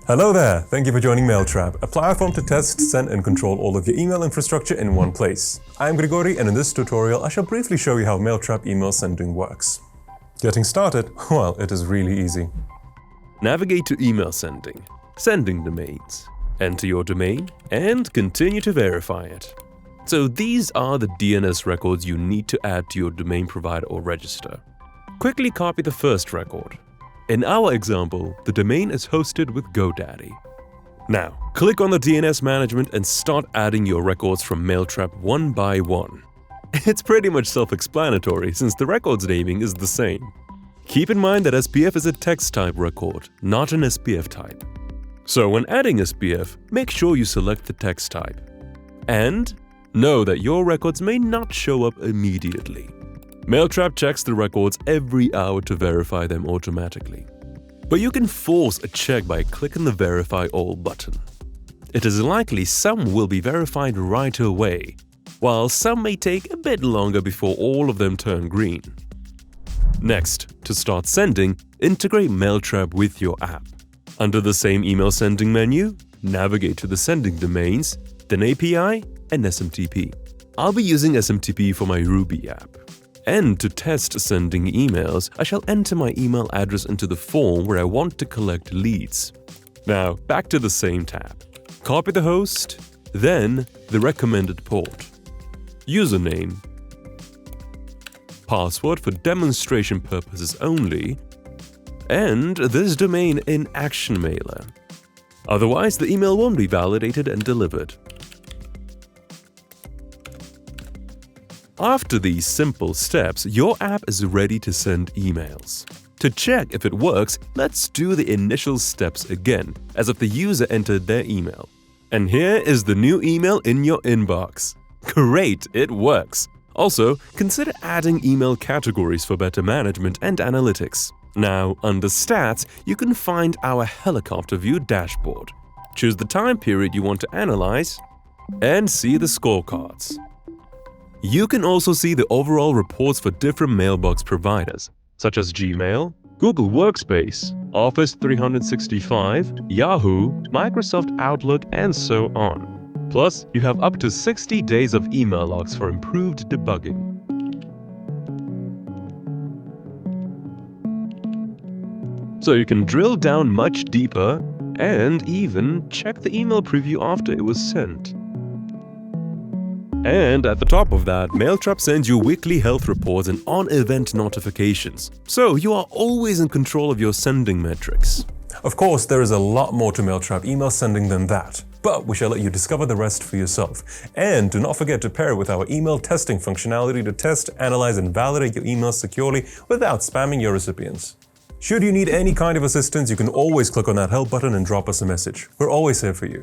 Hello there! Thank you for joining Mailtrap, a platform to test, send and control all of your email infrastructure in one place. I'm Grigori, and in this tutorial I shall briefly show you how Mailtrap email sending works. Getting started? Well, it is really easy. Navigate to email sending, sending domains, enter your domain, and continue to verify it. So these are the DNS records you need to add to your domain provider or register. Quickly copy the first record. In our example, the domain is hosted with GoDaddy. Now, click on the DNS management and start adding your records from Mailtrap one by one. It's pretty much self-explanatory since the record's naming is the same. Keep in mind that SPF is a text type record, not an SPF type. So when adding SPF, make sure you select the text type. And know that your records may not show up immediately. Mailtrap checks the records every hour to verify them automatically. But you can force a check by clicking the Verify All button. It is likely some will be verified right away, while some may take a bit longer before all of them turn green. Next, to start sending, integrate Mailtrap with your app. Under the same email sending menu, navigate to the sending domains, then API and SMTP. I'll be using SMTP for my Ruby app. And to test sending emails, I shall enter my email address into the form where I want to collect leads. Now, back to the same tab. Copy the host, then the recommended port. Username. Password for demonstration purposes only. And this domain in ActionMailer. Otherwise, the email won't be validated and delivered. After these simple steps, your app is ready to send emails. To check if it works, let's do the initial steps again, as if the user entered their email. And here is the new email in your inbox. Great, it works! Also, consider adding email categories for better management and analytics. Now, under Stats, you can find our helicopter view dashboard. Choose the time period you want to analyze, and see the scorecards. You can also see the overall reports for different mailbox providers, such as Gmail, Google Workspace, Office 365, Yahoo, Microsoft Outlook, and so on. Plus, you have up to 60 days of email logs for improved debugging. So you can drill down much deeper and even check the email preview after it was sent. And at the top of that, Mailtrap sends you weekly health reports and on-event notifications, so you are always in control of your sending metrics. Of course, there is a lot more to Mailtrap email sending than that, but we shall let you discover the rest for yourself. And do not forget to pair it with our email testing functionality to test, analyze, and validate your emails securely without spamming your recipients. Should you need any kind of assistance, you can always click on that help button and drop us a message. We're always here for you.